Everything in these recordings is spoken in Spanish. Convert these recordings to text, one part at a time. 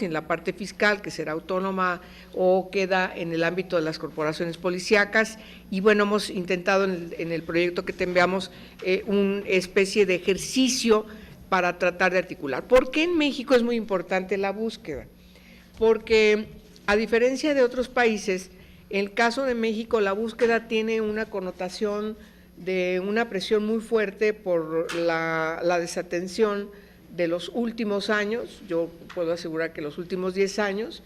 en la parte fiscal, que será autónoma o queda en el ámbito de las corporaciones policíacas. Y bueno, hemos intentado en el proyecto que te enviamos una especie de ejercicio para tratar de articular. ¿Por qué en México es muy importante la búsqueda? Porque a diferencia de otros países, en el caso de México la búsqueda tiene una connotación de una presión muy fuerte por la desatención de los últimos años. Yo puedo asegurar que los últimos 10 años,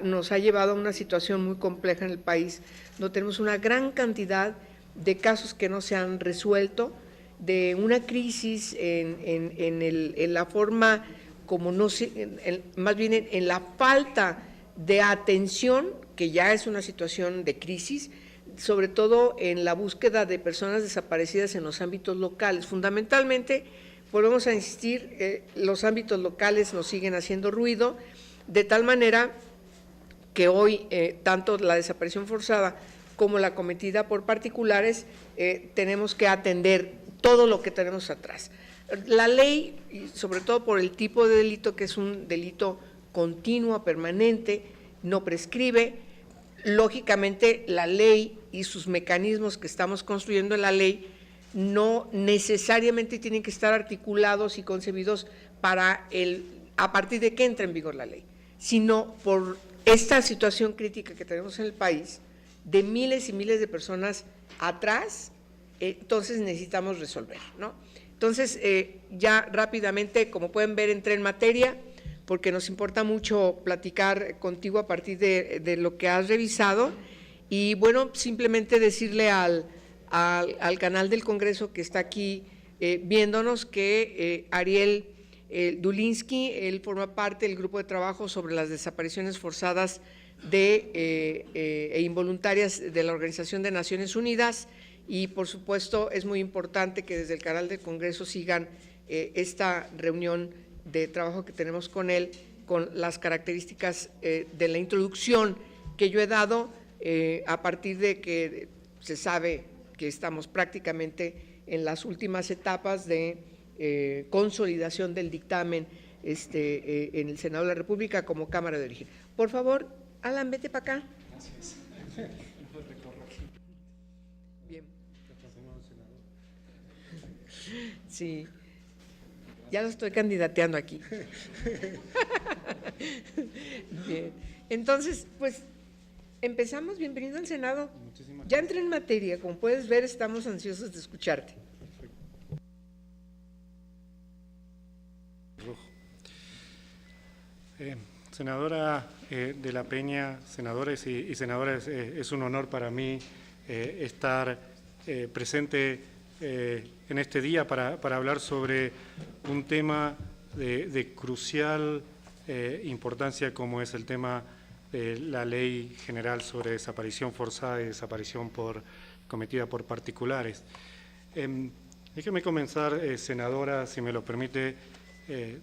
nos ha llevado a una situación muy compleja en el país, donde tenemos una gran cantidad de casos que no se han resuelto, de una crisis en la forma como no se, más bien en la falta de atención, que ya es una situación de crisis, sobre todo en la búsqueda de personas desaparecidas en los ámbitos locales. Fundamentalmente, volvemos a insistir, los ámbitos locales nos siguen haciendo ruido, de tal manera que hoy tanto la desaparición forzada como la cometida por particulares tenemos que atender todo lo que tenemos atrás. La ley, y sobre todo por el tipo de delito, que es un delito continuo, permanente, no prescribe. Lógicamente, la ley y sus mecanismos que estamos construyendo en la ley no necesariamente tienen que estar articulados y concebidos a partir de que entre en vigor la ley, sino por esta situación crítica que tenemos en el país, de miles y miles de personas atrás. Entonces necesitamos resolver, ¿no? Entonces, ya rápidamente, como pueden ver, entré en materia, porque nos importa mucho platicar contigo a partir de lo que has revisado. Y bueno, simplemente decirle al canal del Congreso que está aquí viéndonos que Ariel Dulinsky, él forma parte del grupo de trabajo sobre las desapariciones forzadas e involuntarias de la Organización de Naciones Unidas. Y por supuesto es muy importante que desde el canal del Congreso sigan esta reunión de trabajo que tenemos con él, con las características de la introducción que yo he dado, a partir de que se sabe que estamos prácticamente en las últimas etapas de consolidación del dictamen en el Senado de la República como Cámara de Origen. Por favor, Alan, vete para acá. Gracias. Bien. Sí, ya lo estoy candidateando aquí. Bien, entonces, pues, empezamos. Bienvenido al Senado. Muchísimas Ya gracias. entré en materia, como puedes ver, estamos ansiosos de escucharte. Senadora de la Peña, senadores y senadoras, es un honor para mí estar presente en este día para hablar sobre un tema de crucial importancia, como es el tema de la Ley General sobre Desaparición Forzada y Desaparición cometida por particulares. Déjeme comenzar, senadora, si me lo permite,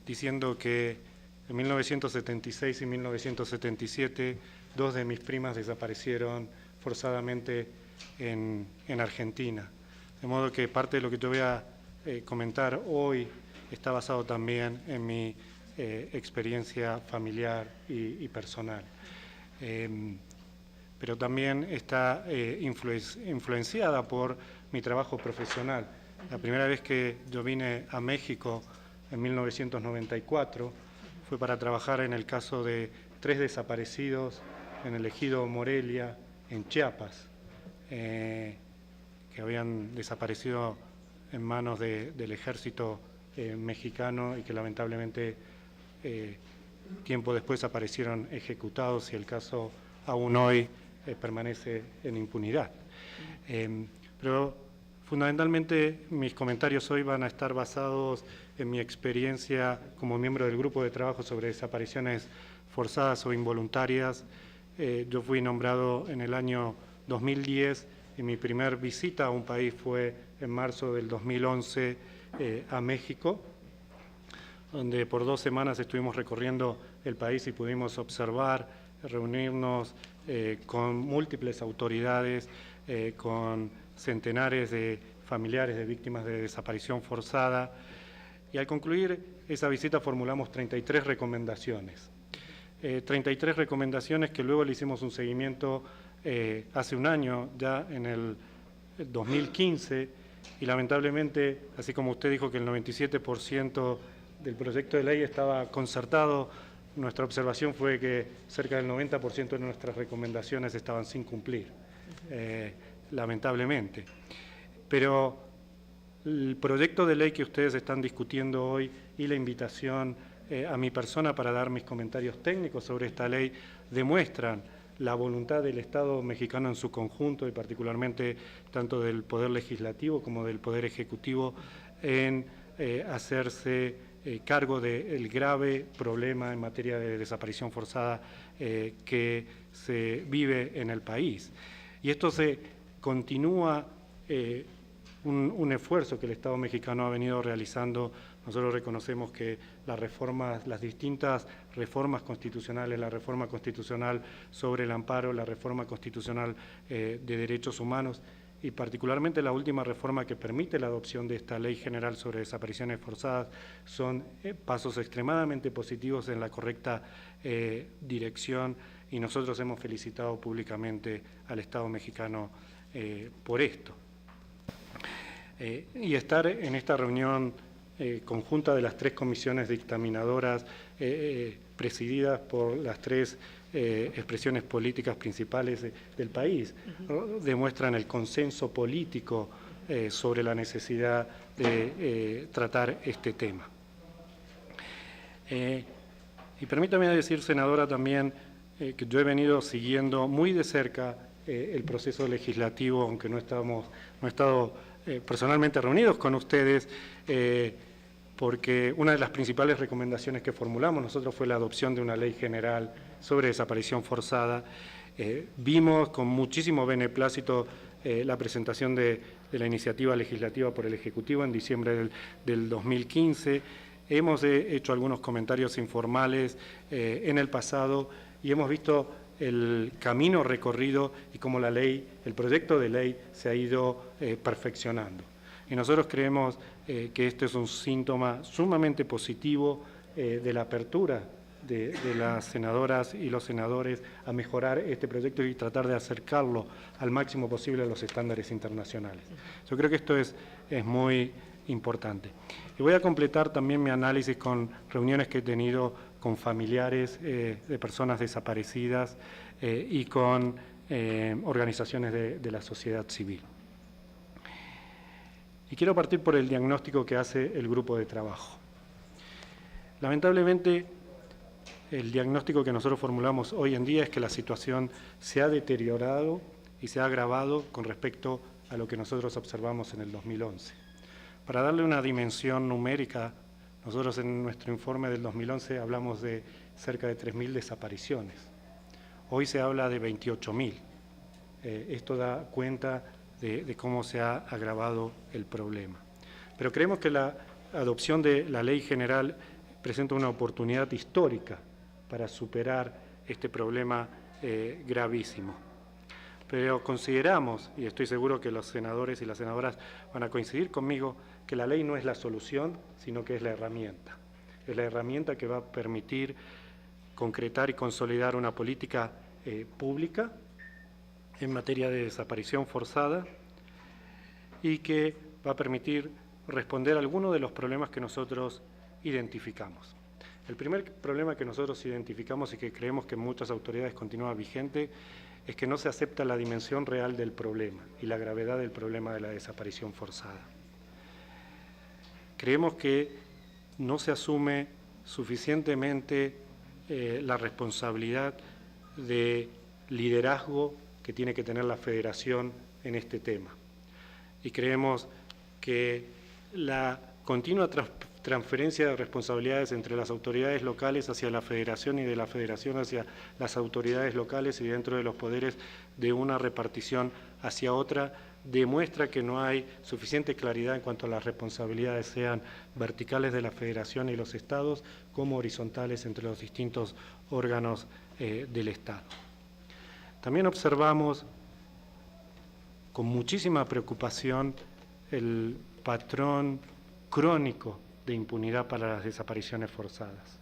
diciendo que en 1976 y 1977 dos de mis primas desaparecieron forzadamente en Argentina. De modo que parte de lo que te voy a comentar hoy está basado también en mi experiencia familiar y personal. Pero también está influenciada por mi trabajo profesional. La primera vez que yo vine a México en 1994 fue para trabajar en el caso de 3 desaparecidos en el ejido Morelia, en Chiapas, que habían desaparecido en manos del ejército mexicano y que lamentablemente tiempo después aparecieron ejecutados, y el caso aún hoy permanece en impunidad. Pero fundamentalmente mis comentarios hoy van a estar basados en mi experiencia como miembro del grupo de trabajo sobre desapariciones forzadas o involuntarias. Yo fui nombrado en el año 2010 y mi primer visita a un país fue en marzo del 2011 a México, donde por 2 semanas estuvimos recorriendo el país y pudimos observar, reunirnos con múltiples autoridades, con centenares de familiares de víctimas de desaparición forzada, Y al concluir esa visita formulamos 33 recomendaciones. 33 recomendaciones que luego le hicimos un seguimiento hace un año, ya en el 2015, y lamentablemente, así como usted dijo que el 97% del proyecto de ley estaba concertado, nuestra observación fue que cerca del 90% de nuestras recomendaciones estaban sin cumplir, lamentablemente. Pero el proyecto de ley que ustedes están discutiendo hoy y la invitación a mi persona para dar mis comentarios técnicos sobre esta ley demuestran la voluntad del Estado mexicano en su conjunto y particularmente tanto del Poder Legislativo como del Poder Ejecutivo en hacerse cargo del grave problema en materia de desaparición forzada que se vive en el país. Y esto se continúa un esfuerzo que el Estado mexicano ha venido realizando. Nosotros reconocemos que las distintas reformas constitucionales, la reforma constitucional sobre el amparo, la reforma constitucional de derechos humanos y particularmente la última reforma que permite la adopción de esta Ley General sobre Desapariciones Forzadas son pasos extremadamente positivos en la correcta dirección y nosotros hemos felicitado públicamente al Estado mexicano por esto. Y estar en esta reunión conjunta de las tres comisiones dictaminadoras presididas por las tres expresiones políticas principales del país, ¿no? Demuestran el consenso político sobre la necesidad de tratar este tema. Y permítame decir, senadora, también que yo he venido siguiendo muy de cerca el proceso legislativo, aunque no he estado personalmente reunidos con ustedes, porque una de las principales recomendaciones que formulamos nosotros fue la adopción de una ley general sobre desaparición forzada. Vimos con muchísimo beneplácito la presentación de la iniciativa legislativa por el Ejecutivo en diciembre del 2015. Hemos hecho algunos comentarios informales en el pasado y hemos visto el camino recorrido y cómo el proyecto de ley se ha ido perfeccionando. Y nosotros creemos que este es un síntoma sumamente positivo de la apertura de las senadoras y los senadores a mejorar este proyecto y tratar de acercarlo al máximo posible a los estándares internacionales. Yo creo que esto es muy importante. Y voy a completar también mi análisis con reuniones que he tenido con familiares de personas desaparecidas y con organizaciones de la sociedad civil. Y quiero partir por el diagnóstico que hace el grupo de trabajo. Lamentablemente, el diagnóstico que nosotros formulamos hoy en día es que la situación se ha deteriorado y se ha agravado con respecto a lo que nosotros observamos en el 2011. Para darle una dimensión numérica, nosotros en nuestro informe del 2011 hablamos de cerca de 3.000 desapariciones. Hoy se habla de 28.000. Esto da cuenta de cómo se ha agravado el problema. Pero creemos que la adopción de la Ley General presenta una oportunidad histórica para superar este problema gravísimo. Pero consideramos, y estoy seguro que los senadores y las senadoras van a coincidir conmigo, que la ley no es la solución, sino que es la herramienta. Es la herramienta que va a permitir concretar y consolidar una política pública en materia de desaparición forzada y que va a permitir responder a algunos de los problemas que nosotros identificamos. El primer problema que nosotros identificamos y que creemos que en muchas autoridades continúa vigente es que no se acepta la dimensión real del problema y la gravedad del problema de la desaparición forzada. Creemos que no se asume suficientemente la responsabilidad de liderazgo que tiene que tener la Federación en este tema. Y creemos que la continua transferencia de responsabilidades entre las autoridades locales hacia la Federación y de la Federación hacia las autoridades locales y dentro de los poderes de una repartición hacia otra demuestra que no hay suficiente claridad en cuanto a las responsabilidades, sean verticales de la Federación y los Estados como horizontales entre los distintos órganos del Estado. También observamos con muchísima preocupación el patrón crónico de impunidad para las desapariciones forzadas.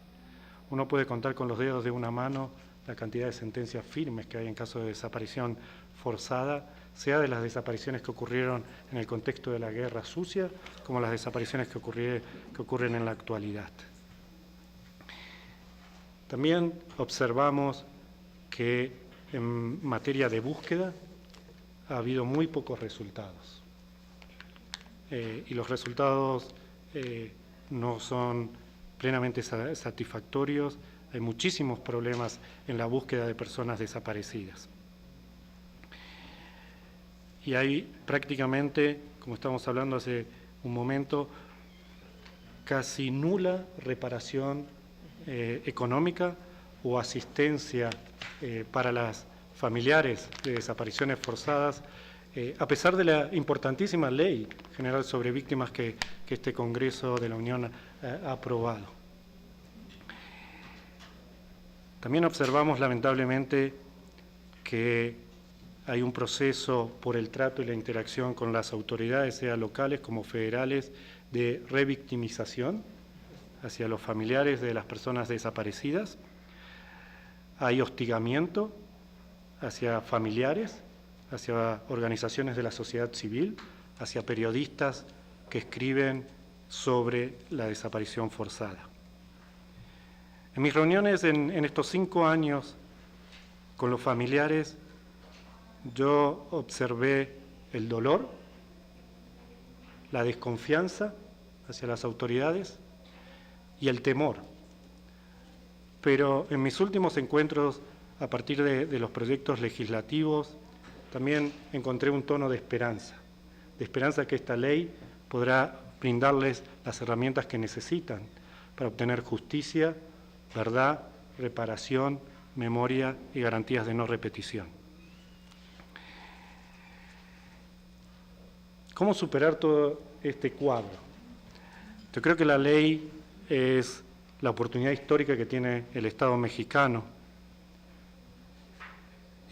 Uno puede contar con los dedos de una mano la cantidad de sentencias firmes que hay en caso de desaparición forzada, sea de las desapariciones que ocurrieron en el contexto de la guerra sucia, como las desapariciones que ocurren en la actualidad. También observamos que en materia de búsqueda ha habido muy pocos resultados. Y los resultados no son plenamente satisfactorios. Hay muchísimos problemas en la búsqueda de personas desaparecidas. Y hay prácticamente, como estamos hablando hace un momento, casi nula reparación económica o asistencia para las familiares de desapariciones forzadas, a pesar de la importantísima ley general sobre víctimas que este Congreso de la Unión ha aprobado. También observamos lamentablemente que hay un proceso por el trato y la interacción con las autoridades, sea locales como federales, de revictimización hacia los familiares de las personas desaparecidas. Hay hostigamiento hacia familiares, hacia organizaciones de la sociedad civil, hacia periodistas que escriben sobre la desaparición forzada. En mis reuniones en estos 5 años con los familiares, yo observé el dolor, la desconfianza hacia las autoridades y el temor. Pero en mis últimos encuentros, a partir de los proyectos legislativos, también encontré un tono de esperanza que esta ley podrá brindarles las herramientas que necesitan para obtener justicia, verdad, reparación, memoria y garantías de no repetición. ¿Cómo superar todo este cuadro? Yo creo que la ley es la oportunidad histórica que tiene el Estado mexicano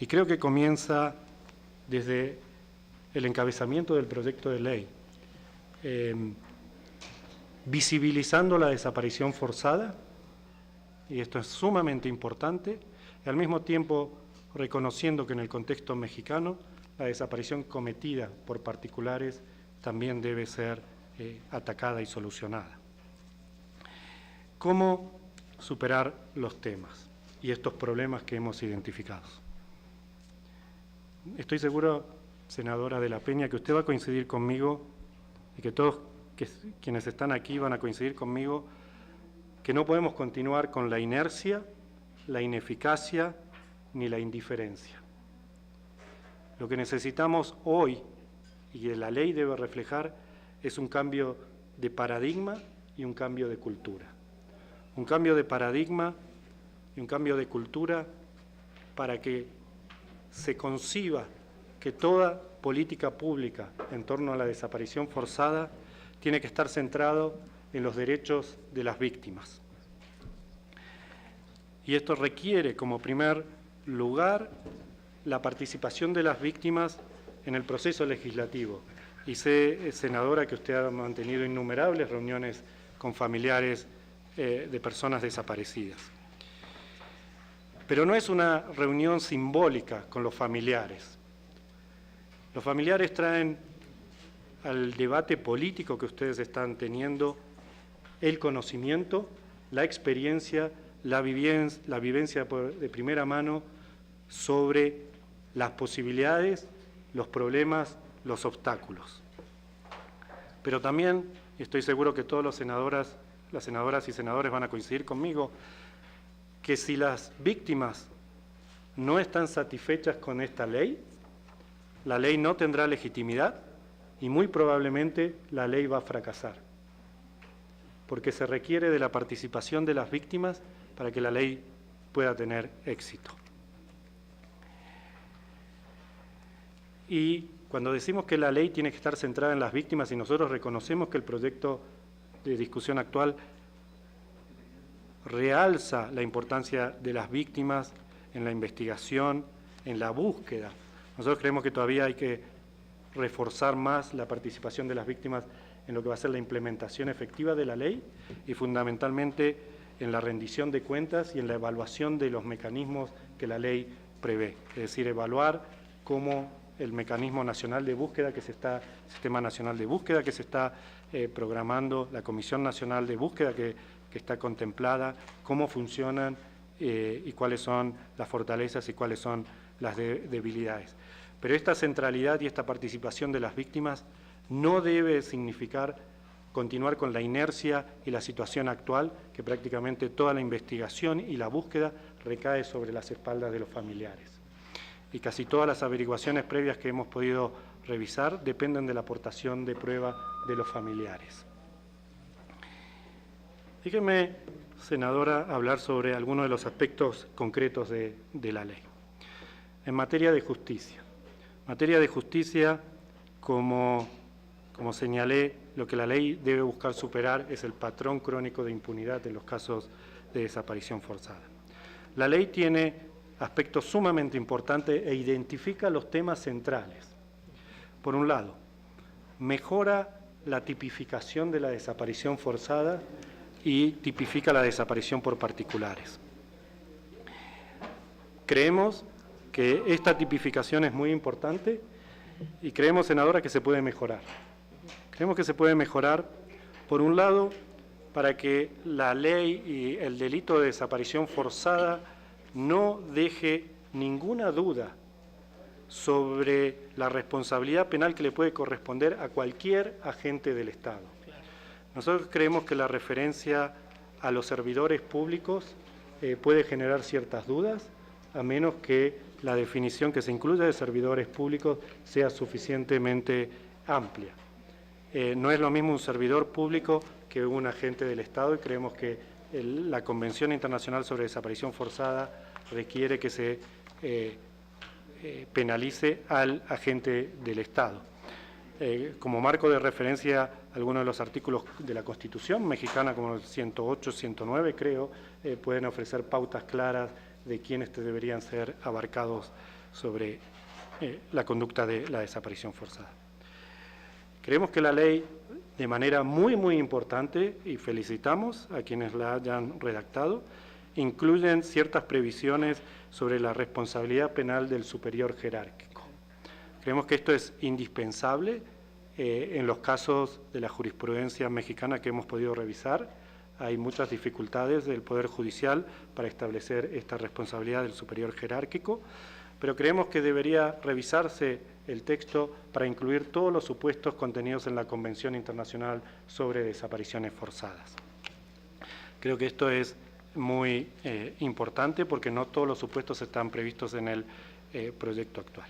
y creo que comienza desde el encabezamiento del proyecto de ley, visibilizando la desaparición forzada, y esto es sumamente importante, y al mismo tiempo reconociendo que en el contexto mexicano la desaparición cometida por particulares también debe ser atacada y solucionada. ¿Cómo superar los temas y estos problemas que hemos identificado? Estoy seguro, senadora de la Peña, que usted va a coincidir conmigo y que todos quienes están aquí van a coincidir conmigo que no podemos continuar con la inercia, la ineficacia ni la indiferencia. Lo que necesitamos hoy, y que la ley debe reflejar, es un cambio de paradigma y un cambio de cultura. Un cambio de paradigma y un cambio de cultura para que se conciba que toda política pública en torno a la desaparición forzada tiene que estar centrado en los derechos de las víctimas. Y esto requiere, como primer lugar, la participación de las víctimas en el proceso legislativo. Y sé, senadora, que usted ha mantenido innumerables reuniones con familiares de personas desaparecidas. Pero no es una reunión simbólica con los familiares. Los familiares traen al debate político que ustedes están teniendo el conocimiento, la experiencia, la vivencia de primera mano sobre las posibilidades, los problemas, los obstáculos. Pero también, y estoy seguro que todos las senadoras y senadores van a coincidir conmigo, que si las víctimas no están satisfechas con esta ley, la ley no tendrá legitimidad y muy probablemente la ley va a fracasar, porque se requiere de la participación de las víctimas para que la ley pueda tener éxito. Y cuando decimos que la ley tiene que estar centrada en las víctimas y nosotros reconocemos que el proyecto de discusión actual realza la importancia de las víctimas en la investigación, en la búsqueda. Nosotros creemos que todavía hay que reforzar más la participación de las víctimas en lo que va a ser la implementación efectiva de la ley y fundamentalmente en la rendición de cuentas y en la evaluación de los mecanismos que la ley prevé, es decir, evaluar cómo el mecanismo nacional de búsqueda Sistema Nacional de Búsqueda que se está programando, la Comisión Nacional de Búsqueda que está contemplada, cómo funcionan y cuáles son las fortalezas y cuáles son las debilidades. Pero esta centralidad y esta participación de las víctimas no debe significar continuar con la inercia y la situación actual, que prácticamente toda la investigación y la búsqueda recae sobre las espaldas de los familiares. Y casi todas las averiguaciones previas que hemos podido revisar dependen de la aportación de prueba de los familiares. Déjeme, senadora, hablar sobre algunos de los aspectos concretos de la ley. En materia de justicia. En materia de justicia, como señalé, lo que la ley debe buscar superar es el patrón crónico de impunidad en los casos de desaparición forzada. La ley tiene aspectos sumamente importantes e identifica los temas centrales. Por un lado, mejora la tipificación de la desaparición forzada y tipifica la desaparición por particulares. Creemos que esta tipificación es muy importante y creemos, senadora, que se puede mejorar. Creemos que se puede mejorar, por un lado, para que la ley y el delito de desaparición forzada no deje ninguna duda sobre la responsabilidad penal que le puede corresponder a cualquier agente del Estado. Nosotros creemos que la referencia a los servidores públicos puede generar ciertas dudas, a menos que la definición que se incluya de servidores públicos sea suficientemente amplia. No es lo mismo un servidor público que un agente del Estado y creemos que la Convención Internacional sobre Desaparición Forzada requiere que se penalice al agente del Estado. Como marco de referencia, algunos de los artículos de la Constitución mexicana, como el 108, 109, creo, pueden ofrecer pautas claras de quiénes deberían ser abarcados sobre la conducta de la desaparición forzada. Creemos que la ley, de manera muy, muy importante, y felicitamos a quienes la hayan redactado, incluyen ciertas previsiones sobre la responsabilidad penal del superior jerárquico. Creemos que esto es indispensable en los casos de la jurisprudencia mexicana que hemos podido revisar. Hay muchas dificultades del Poder Judicial para establecer esta responsabilidad del superior jerárquico, pero creemos que debería revisarse el texto para incluir todos los supuestos contenidos en la Convención Internacional sobre Desapariciones Forzadas. Creo que esto es muy importante porque no todos los supuestos están previstos en el proyecto actual.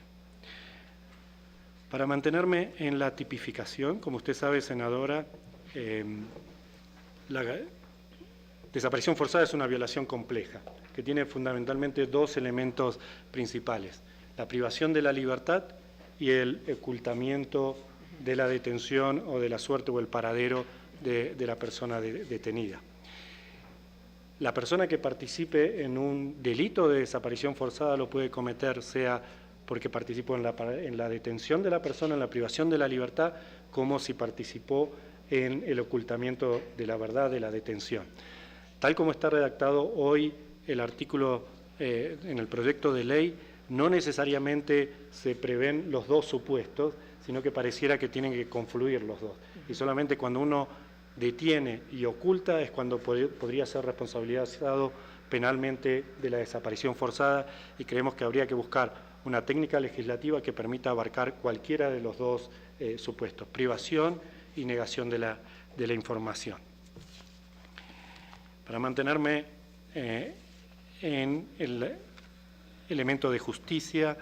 Para mantenerme en la tipificación, como usted sabe, senadora, la desaparición forzada es una violación compleja que tiene fundamentalmente dos elementos principales: la privación de la libertad y el ocultamiento de la detención o de la suerte o el paradero de la persona detenida. La persona que participe en un delito de desaparición forzada lo puede cometer, sea porque participó en la detención de la persona, en la privación de la libertad, como si participó en el ocultamiento de la verdad de la detención. Tal como está redactado hoy el artículo en el proyecto de ley, no necesariamente se prevén los dos supuestos, sino que pareciera que tienen que confluir los dos. Y solamente cuando uno detiene y oculta es cuando podría ser responsabilizado penalmente de la desaparición forzada, y creemos que habría que buscar una técnica legislativa que permita abarcar cualquiera de los dos supuestos: privación y negación de la información. Para mantenerme en el elemento de justicia,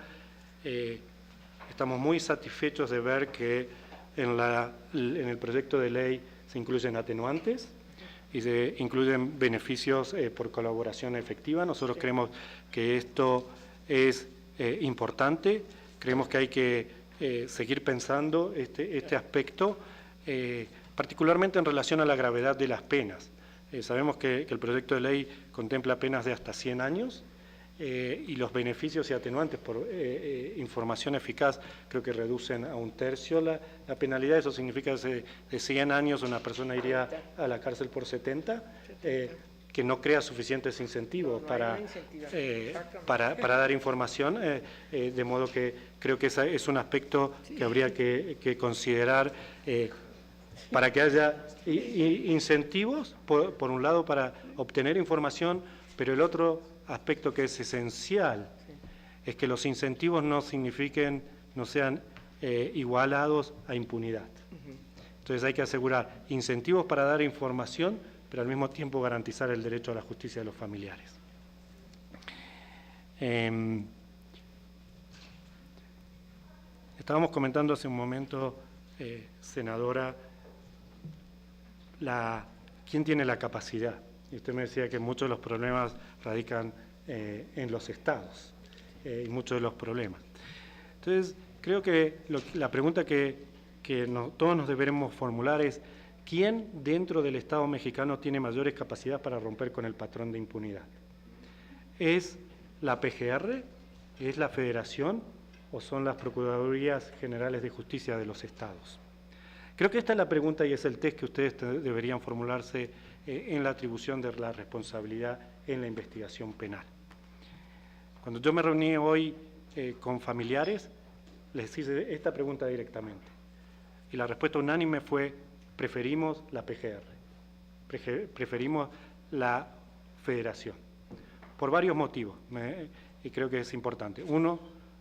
estamos muy satisfechos de ver que en el proyecto de ley se incluyen atenuantes y se incluyen beneficios por colaboración efectiva. Nosotros creemos que esto es importante, creemos que hay que seguir pensando este aspecto, particularmente en relación a la gravedad de las penas. Sabemos que el proyecto de ley contempla penas de hasta 100 años y los beneficios y atenuantes por información eficaz creo que reducen a 1/3 la penalidad. Eso significa que de 100 años una persona iría a la cárcel por 70, que no crea suficientes incentivos para dar información, de modo que creo que ese es un aspecto que habría que considerar para que haya incentivos, por un lado, para obtener información, pero el otro aspecto que es esencial es que los incentivos no sean igualados a impunidad. Entonces hay que asegurar incentivos para dar información, pero al mismo tiempo garantizar el derecho a la justicia de los familiares. Estábamos comentando hace un momento, senadora, quién tiene la capacidad. Y usted me decía que muchos de los problemas radican en los estados, y muchos de los problemas. Entonces, creo que la pregunta que todos nos deberemos formular es: ¿quién dentro del Estado mexicano tiene mayores capacidades para romper con el patrón de impunidad? ¿Es la PGR? ¿Es la Federación? ¿O son las Procuradurías Generales de Justicia de los estados? Creo que esta es la pregunta y es el test que ustedes deberían formularse en la atribución de la responsabilidad en la investigación penal. Cuando yo me reuní hoy con familiares, les hice esta pregunta directamente. Y la respuesta unánime fue: preferimos la PGR, preferimos la Federación, por varios motivos, y creo que es importante. Uno,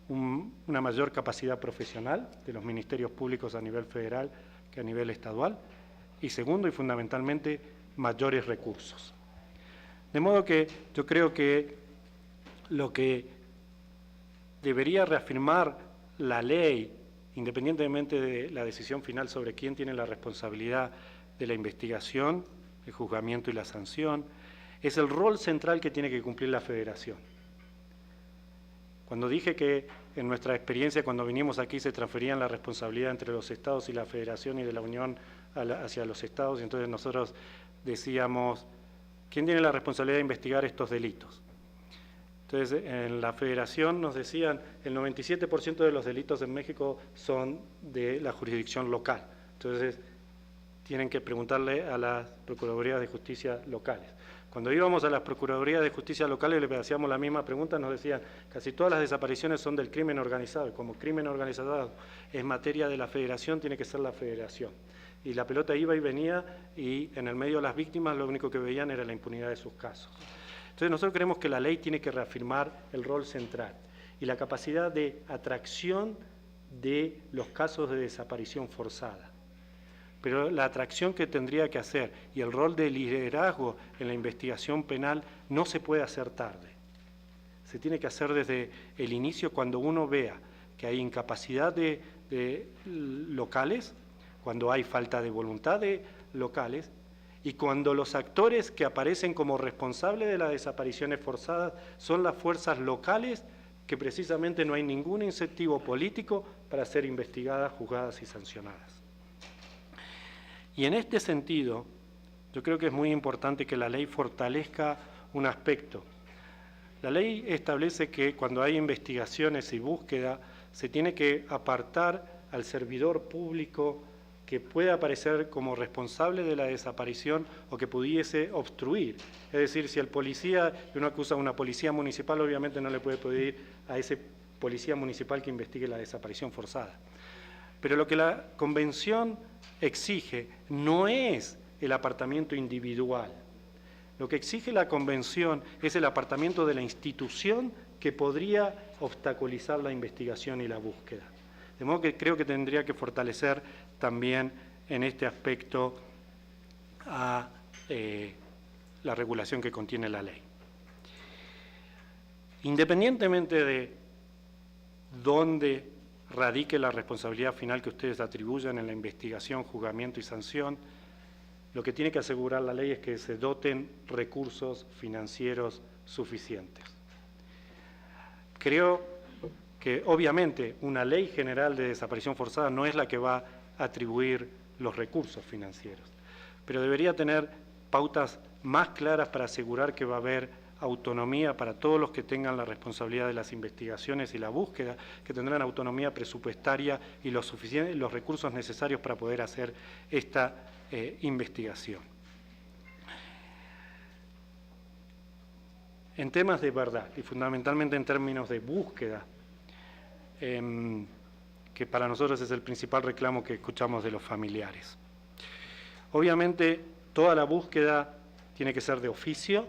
una mayor capacidad profesional de los ministerios públicos a nivel federal que a nivel estadual, y segundo, y fundamentalmente, mayores recursos. De modo que yo creo que lo que debería reafirmar la ley, independientemente de la decisión final sobre quién tiene la responsabilidad de la investigación, el juzgamiento y la sanción, es el rol central que tiene que cumplir la Federación. Cuando dije que en nuestra experiencia, cuando vinimos aquí, se transferían la responsabilidad entre los estados y la Federación y de la Unión hacia los estados, y entonces nosotros decíamos: ¿quién tiene la responsabilidad de investigar estos delitos? Entonces, en la Federación nos decían: el 97% de los delitos en México son de la jurisdicción local. Entonces, tienen que preguntarle a las Procuradurías de Justicia locales. Cuando íbamos a las Procuradurías de Justicia locales y le hacíamos la misma pregunta, nos decían: casi todas las desapariciones son del crimen organizado, y como crimen organizado es materia de la Federación, tiene que ser la Federación. Y la pelota iba y venía, y en el medio de las víctimas lo único que veían era la impunidad de sus casos. Entonces nosotros creemos que la ley tiene que reafirmar el rol central y la capacidad de atracción de los casos de desaparición forzada. Pero la atracción que tendría que hacer y el rol de liderazgo en la investigación penal no se puede hacer tarde. Se tiene que hacer desde el inicio, cuando uno vea que hay incapacidad de locales, cuando hay falta de voluntad de locales, y cuando los actores que aparecen como responsables de las desapariciones forzadas son las fuerzas locales, que precisamente no hay ningún incentivo político para ser investigadas, juzgadas y sancionadas. Y en este sentido, yo creo que es muy importante que la ley fortalezca un aspecto. La ley establece que cuando hay investigaciones y búsqueda, se tiene que apartar al servidor público que pueda aparecer como responsable de la desaparición o que pudiese obstruir. Es decir, si el policía, y uno acusa a una policía municipal, obviamente no le puede pedir a ese policía municipal que investigue la desaparición forzada. Pero lo que la Convención exige no es el apartamiento individual. Lo que exige la Convención es el apartamiento de la institución que podría obstaculizar la investigación y la búsqueda. De modo que creo que tendría que fortalecer también en este aspecto a la regulación que contiene la ley. Independientemente de dónde radique la responsabilidad final que ustedes atribuyan en la investigación, juzgamiento y sanción, lo que tiene que asegurar la ley es que se doten recursos financieros suficientes. Creo que obviamente una ley general de desaparición forzada no es la que va a atribuir los recursos financieros, pero debería tener pautas más claras para asegurar que va a haber autonomía para todos los que tengan la responsabilidad de las investigaciones y la búsqueda, que tendrán autonomía presupuestaria y los recursos necesarios para poder hacer esta investigación. En temas de verdad, y fundamentalmente en términos de búsqueda, que para nosotros es el principal reclamo que escuchamos de los familiares. Obviamente, toda la búsqueda tiene que ser de oficio,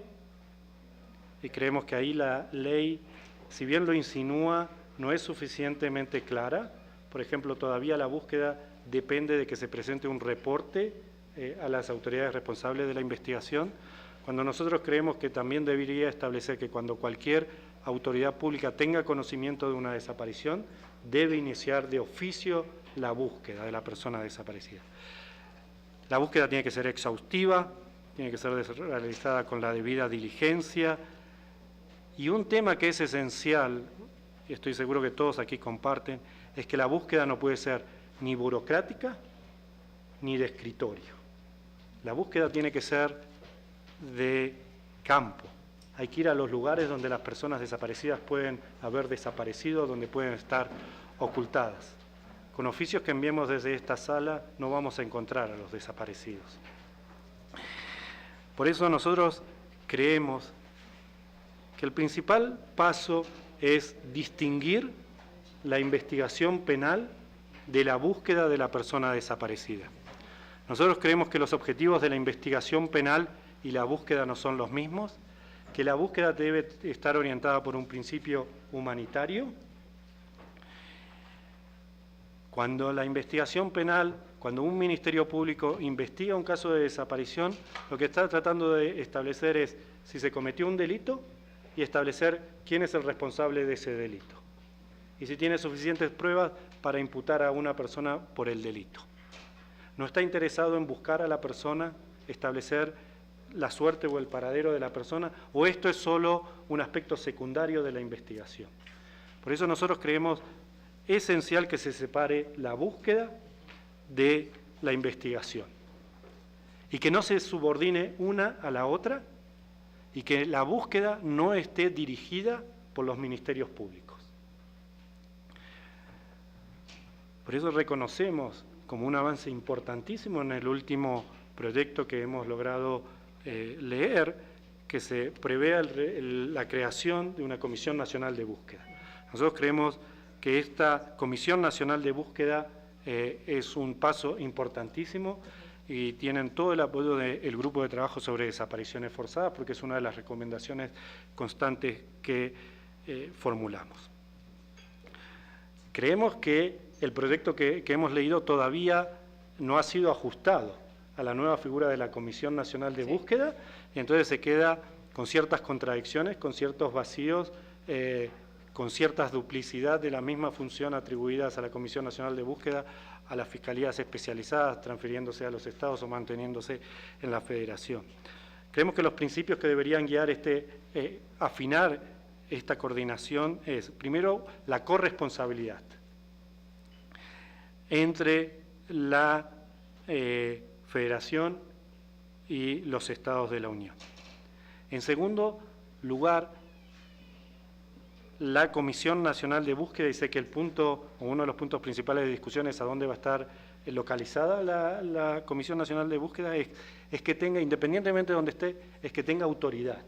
y creemos que ahí la ley, si bien lo insinúa, no es suficientemente clara. Por ejemplo, todavía la búsqueda depende de que se presente un reporte a las autoridades responsables de la investigación, cuando nosotros creemos que también debería establecer que cuando cualquier autoridad pública tenga conocimiento de una desaparición, debe iniciar de oficio la búsqueda de la persona desaparecida. La búsqueda tiene que ser exhaustiva, tiene que ser realizada con la debida diligencia, y un tema que es esencial, y estoy seguro que todos aquí comparten, es que la búsqueda no puede ser ni burocrática ni de escritorio. La búsqueda tiene que ser de campo. Hay que ir a los lugares donde las personas desaparecidas pueden haber desaparecido, donde pueden estar ocultadas. Con oficios que enviemos desde esta sala no vamos a encontrar a los desaparecidos. Por eso nosotros creemos que el principal paso es distinguir la investigación penal de la búsqueda de la persona desaparecida. Nosotros creemos que los objetivos de la investigación penal y la búsqueda no son los mismos, que la búsqueda debe estar orientada por un principio humanitario. Cuando la investigación penal, cuando un ministerio público investiga un caso de desaparición, lo que está tratando de establecer es si se cometió un delito y establecer quién es el responsable de ese delito. Y si tiene suficientes pruebas para imputar a una persona por el delito. No está interesado en buscar a la persona, establecer la suerte o el paradero de la persona, o esto es solo un aspecto secundario de la investigación. Por eso nosotros creemos esencial que se separe la búsqueda de la investigación y que no se subordine una a la otra y que la búsqueda no esté dirigida por los ministerios públicos. Por eso reconocemos como un avance importantísimo en el último proyecto que hemos logrado leer, que se prevea la creación de una Comisión Nacional de Búsqueda. Nosotros creemos que esta Comisión Nacional de Búsqueda es un paso importantísimo y tienen todo el apoyo del Grupo de Trabajo sobre Desapariciones Forzadas, porque es una de las recomendaciones constantes que formulamos. Creemos que el proyecto que hemos leído todavía no ha sido ajustado a la nueva figura de la Comisión Nacional de Búsqueda, y entonces se queda con ciertas contradicciones, con ciertos vacíos, con ciertas duplicidad de la misma función atribuidas a la Comisión Nacional de Búsqueda a las fiscalías especializadas, transfiriéndose a los estados o manteniéndose en la federación. Creemos que los principios que deberían guiar afinar esta coordinación es, primero, la corresponsabilidad entre la Federación y los estados de la Unión. En segundo lugar, la Comisión Nacional de Búsqueda, y sé que uno de los puntos principales de discusión es a dónde va a estar localizada la Comisión Nacional de Búsqueda, es que tenga, independientemente de donde esté, es que tenga autoridad,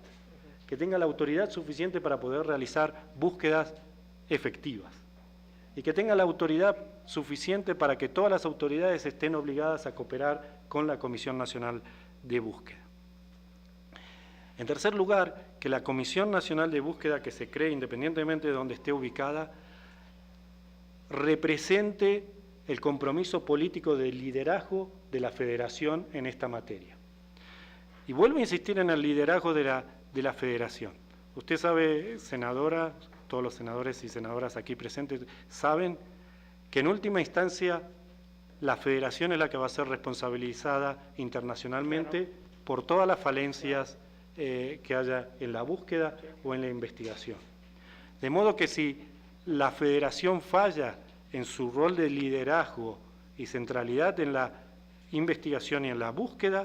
que tenga la autoridad suficiente para poder realizar búsquedas efectivas y que tenga la autoridad suficiente para que todas las autoridades estén obligadas a cooperar con la Comisión Nacional de Búsqueda. En tercer lugar, que la Comisión Nacional de Búsqueda que se cree, independientemente de donde esté ubicada, represente el compromiso político de liderazgo de la Federación en esta materia. Y vuelvo a insistir en el liderazgo de la Federación. Usted sabe, senadora, todos los senadores y senadoras aquí presentes saben que en última instancia la Federación es la que va a ser responsabilizada internacionalmente por todas las falencias que haya en la búsqueda o en la investigación. De modo que si la Federación falla en su rol de liderazgo y centralidad en la investigación y en la búsqueda,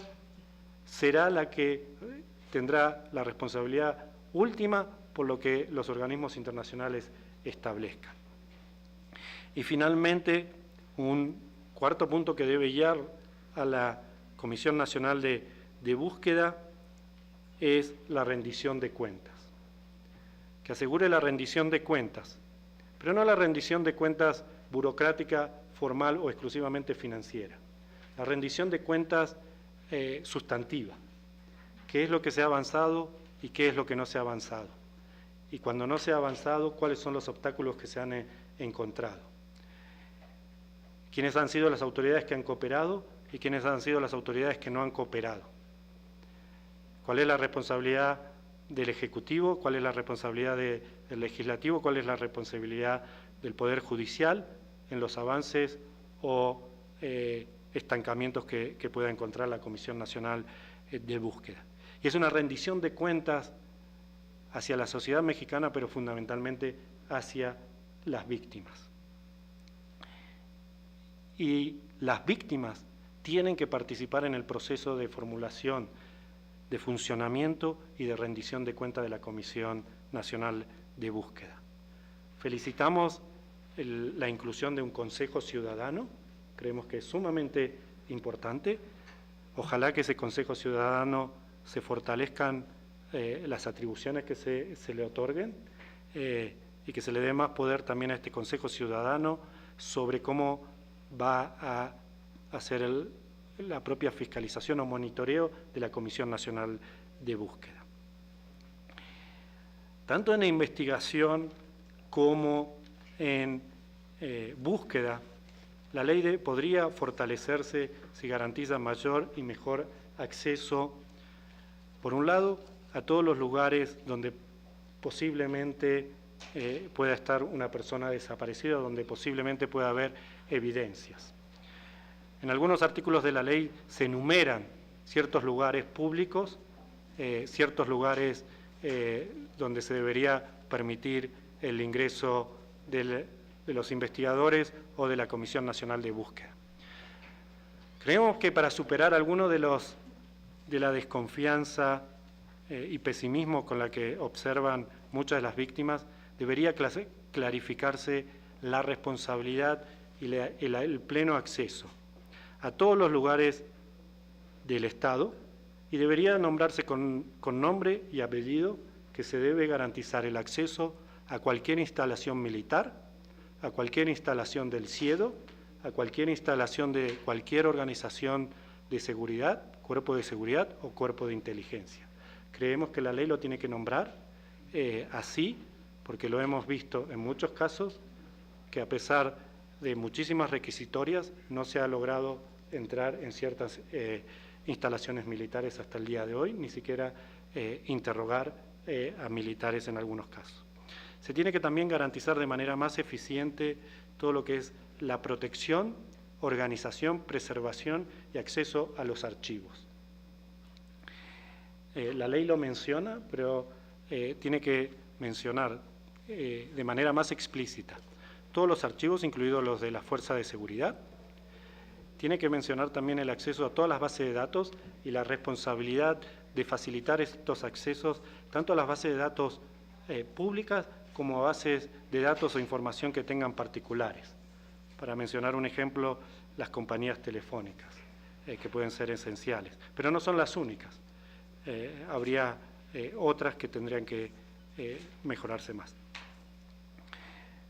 será la que tendrá la responsabilidad última por lo que los organismos internacionales establezcan. Y finalmente, un cuarto punto que debe guiar a la Comisión Nacional de Búsqueda es la rendición de cuentas. Que asegure la rendición de cuentas, pero no la rendición de cuentas burocrática, formal o exclusivamente financiera. La rendición de cuentas sustantiva. ¿Qué es lo que se ha avanzado y qué es lo que no se ha avanzado? Y cuando no se ha avanzado, ¿cuáles son los obstáculos que se han encontrado? ¿Quiénes han sido las autoridades que han cooperado y quiénes han sido las autoridades que no han cooperado? ¿Cuál es la responsabilidad del Ejecutivo? ¿Cuál es la responsabilidad del Legislativo? ¿Cuál es la responsabilidad del Poder Judicial en los avances o estancamientos que pueda encontrar la Comisión Nacional de Búsqueda? Y es una rendición de cuentas hacia la sociedad mexicana, pero fundamentalmente hacia las víctimas. Y las víctimas tienen que participar en el proceso de formulación, de funcionamiento y de rendición de cuentas de la Comisión Nacional de Búsqueda. Felicitamos la inclusión de un Consejo Ciudadano, creemos que es sumamente importante. Ojalá que ese Consejo Ciudadano se fortalezcan las atribuciones que se le otorguen y que se le dé más poder también a este Consejo Ciudadano sobre cómo va a hacer la propia fiscalización o monitoreo de la Comisión Nacional de Búsqueda. Tanto en la investigación como en búsqueda, la ley podría fortalecerse si garantiza mayor y mejor acceso, por un lado, a todos los lugares donde posiblemente pueda estar una persona desaparecida, donde posiblemente pueda haber evidencias. En algunos artículos de la ley se enumeran ciertos lugares públicos, ciertos lugares donde se debería permitir el ingreso de los investigadores o de la Comisión Nacional de Búsqueda. Creemos que para superar alguno de la desconfianza y pesimismo con la que observan muchas de las víctimas, debería clarificarse la responsabilidad y el pleno acceso a todos los lugares del Estado, y debería nombrarse con nombre y apellido que se debe garantizar el acceso a cualquier instalación militar, a cualquier instalación del CIEDO, a cualquier instalación de cualquier organización de seguridad, cuerpo de seguridad o cuerpo de inteligencia. Creemos que la ley lo tiene que nombrar así, porque lo hemos visto en muchos casos, que a pesar de muchísimas requisitorias no se ha logrado entrar en ciertas instalaciones militares hasta el día de hoy, ni siquiera interrogar a militares en algunos casos. Se tiene que también garantizar de manera más eficiente todo lo que es la protección, organización, preservación y acceso a los archivos. La ley lo menciona, pero tiene que mencionar de manera más explícita todos los archivos, incluidos los de la Fuerza de Seguridad. Tiene que mencionar también el acceso a todas las bases de datos y la responsabilidad de facilitar estos accesos tanto a las bases de datos públicas como a bases de datos o información que tengan particulares. Para mencionar un ejemplo, las compañías telefónicas, que pueden ser esenciales, pero no son las únicas. Habría otras que tendrían que mejorarse más.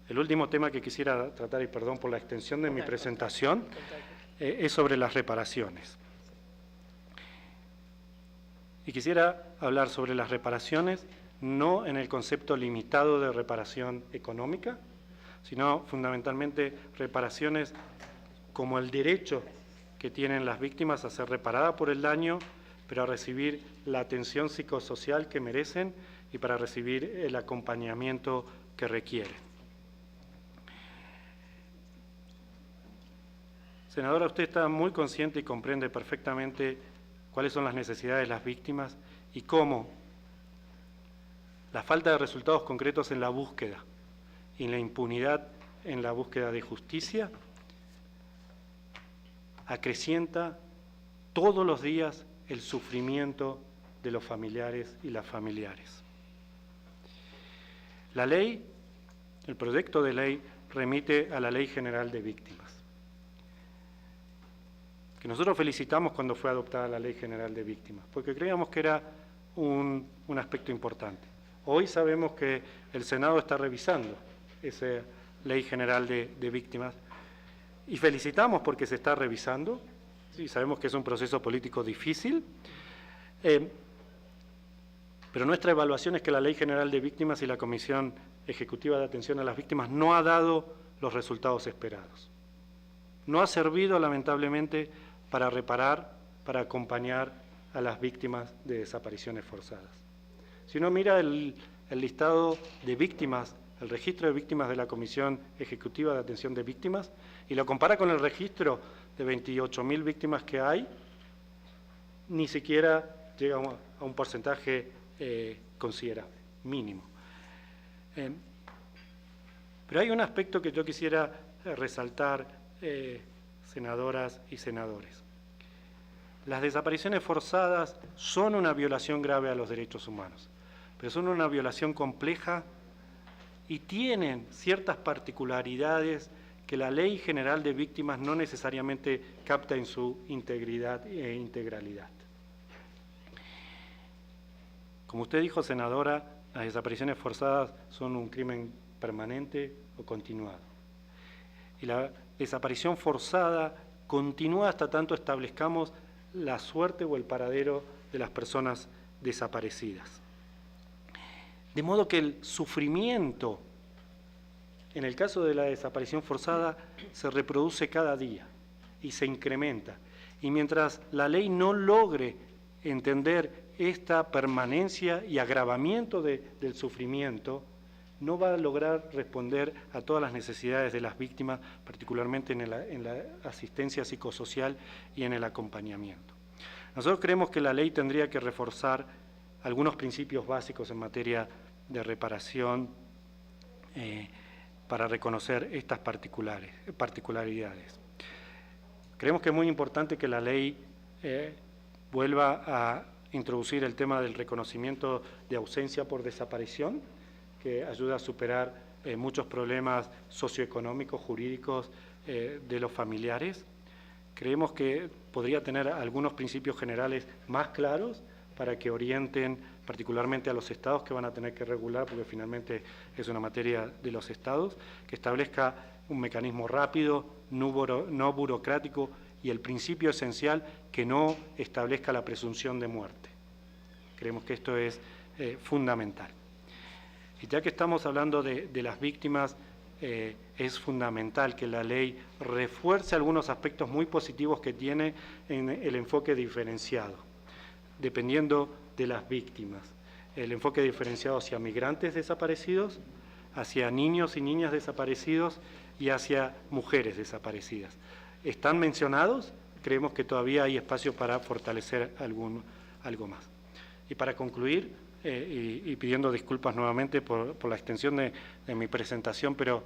El último tema que quisiera tratar, y perdón por la extensión de mi presentación, es sobre las reparaciones. Y quisiera hablar sobre las reparaciones, no en el concepto limitado de reparación económica, sino fundamentalmente reparaciones como el derecho que tienen las víctimas a ser reparadas por el daño, pero a recibir la atención psicosocial que merecen y para recibir el acompañamiento que requieren. Senadora, usted está muy consciente y comprende perfectamente cuáles son las necesidades de las víctimas y cómo la falta de resultados concretos en la búsqueda y la impunidad en la búsqueda de justicia acrecienta todos los días el sufrimiento de los familiares y las familiares. La ley, el proyecto de ley, remite a la Ley General de Víctimas, que nosotros felicitamos cuando fue adoptada la Ley General de Víctimas, porque creíamos que era un aspecto importante. Hoy sabemos que el Senado está revisando esa Ley General de Víctimas y felicitamos porque se está revisando. Sí, sabemos que es un proceso político difícil, pero nuestra evaluación es que la Ley General de Víctimas y la Comisión Ejecutiva de Atención a las Víctimas no ha dado los resultados esperados. No ha servido, lamentablemente, para reparar, para acompañar a las víctimas de desapariciones forzadas. Si uno mira el listado de víctimas, el registro de víctimas de la Comisión Ejecutiva de Atención de Víctimas, y lo compara con el registro de 28.000 víctimas que hay, ni siquiera llega a un porcentaje considerable, mínimo. Pero hay un aspecto que yo quisiera resaltar, senadoras y senadores. Las desapariciones forzadas son una violación grave a los derechos humanos, pero son una violación compleja y tienen ciertas particularidades que la Ley General de Víctimas no necesariamente capta en su integridad e integralidad. Como usted dijo, senadora, las desapariciones forzadas son un crimen permanente o continuado. Y la desaparición forzada continúa hasta tanto establezcamos la suerte o el paradero de las personas desaparecidas. De modo que el sufrimiento, en el caso de la desaparición forzada, se reproduce cada día y se incrementa. Y mientras la ley no logre entender esta permanencia y agravamiento del sufrimiento, no va a lograr responder a todas las necesidades de las víctimas, particularmente en la asistencia psicosocial y en el acompañamiento. Nosotros creemos que la ley tendría que reforzar algunos principios básicos en materia de reparación para reconocer estas particularidades. Creemos que es muy importante que la ley vuelva a introducir el tema del reconocimiento de ausencia por desaparición, que ayuda a superar muchos problemas socioeconómicos, jurídicos de los familiares. Creemos que podría tener algunos principios generales más claros para que orienten particularmente a los estados que van a tener que regular, porque finalmente es una materia de los estados, que establezca un mecanismo rápido, no burocrático, y el principio esencial, que no establezca la presunción de muerte. Creemos que esto es fundamental. Y ya que estamos hablando de las víctimas, es fundamental que la ley refuerce algunos aspectos muy positivos que tiene en el enfoque diferenciado, dependiendo de las víctimas. El enfoque diferenciado hacia migrantes desaparecidos, hacia niños y niñas desaparecidos y hacia mujeres desaparecidas. ¿Están mencionados? Creemos que todavía hay espacio para fortalecer algo más. Y para concluir, y pidiendo disculpas nuevamente por la extensión de mi presentación, pero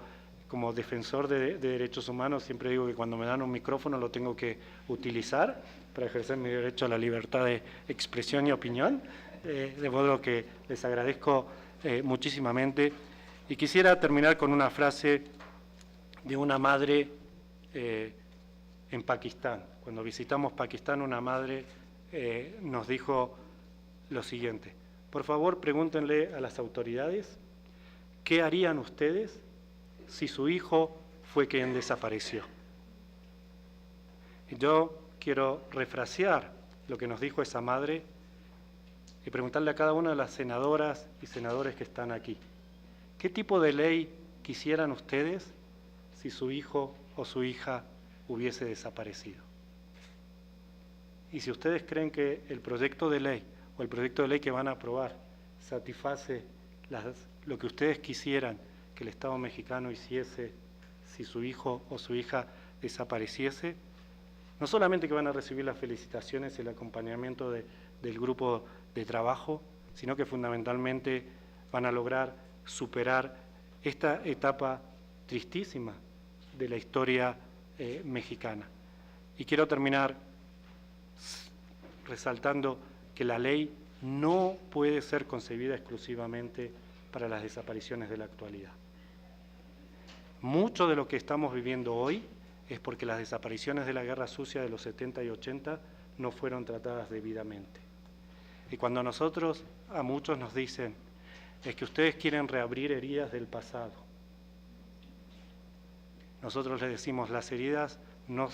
como defensor de derechos humanos siempre digo que cuando me dan un micrófono lo tengo que utilizar para ejercer mi derecho a la libertad de expresión y opinión, de modo que les agradezco muchísimamente. Y quisiera terminar con una frase de una madre en Pakistán. Cuando visitamos Pakistán, una madre nos dijo lo siguiente: por favor, pregúntenle a las autoridades qué harían ustedes si su hijo fue quien desapareció. Y yo quiero refrasear lo que nos dijo esa madre y preguntarle a cada una de las senadoras y senadores que están aquí: ¿qué tipo de ley quisieran ustedes si su hijo o su hija hubiese desaparecido? Y si ustedes creen que el proyecto de ley o el proyecto de ley que van a aprobar satisface lo que ustedes quisieran que el Estado mexicano hiciese si su hijo o su hija desapareciese, no solamente que van a recibir las felicitaciones y el acompañamiento del grupo de trabajo, sino que fundamentalmente van a lograr superar esta etapa tristísima de la historia mexicana. Y quiero terminar resaltando que la ley no puede ser concebida exclusivamente para las desapariciones de la actualidad. Mucho de lo que estamos viviendo hoy es porque las desapariciones de la guerra sucia de los 70 y 80 no fueron tratadas debidamente. Y cuando a muchos nos dicen, es que ustedes quieren reabrir heridas del pasado, nosotros les decimos, las heridas no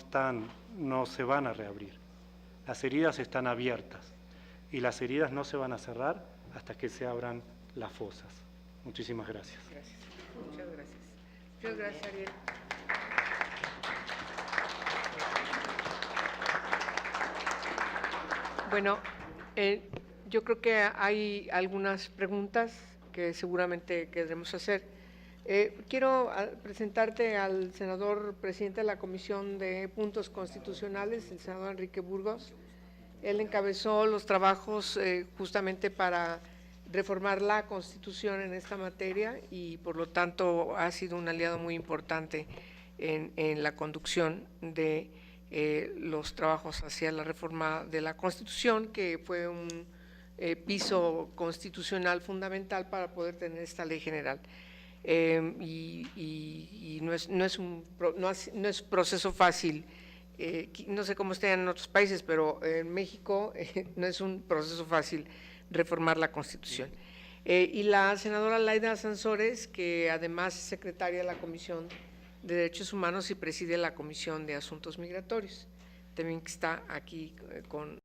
se van a reabrir. Las heridas están abiertas y las heridas no se van a cerrar hasta que se abran las fosas. Muchísimas gracias. Gracias. Muchas gracias. Muchas gracias, Ariel. Bueno, yo creo que hay algunas preguntas que seguramente queremos hacer. Quiero presentarte al senador presidente de la Comisión de Puntos Constitucionales, el senador Enrique Burgos. Él encabezó los trabajos justamente para reformar la Constitución en esta materia y por lo tanto ha sido un aliado muy importante en la conducción de los trabajos hacia la reforma de la Constitución, que fue un piso constitucional fundamental para poder tener esta ley general. Y no es proceso fácil, no sé cómo está en otros países, pero en México no es un proceso fácil reformar la Constitución. Y la senadora Laida Sansores, que además es secretaria de la Comisión de Derechos Humanos y preside la Comisión de Asuntos Migratorios, también que está aquí con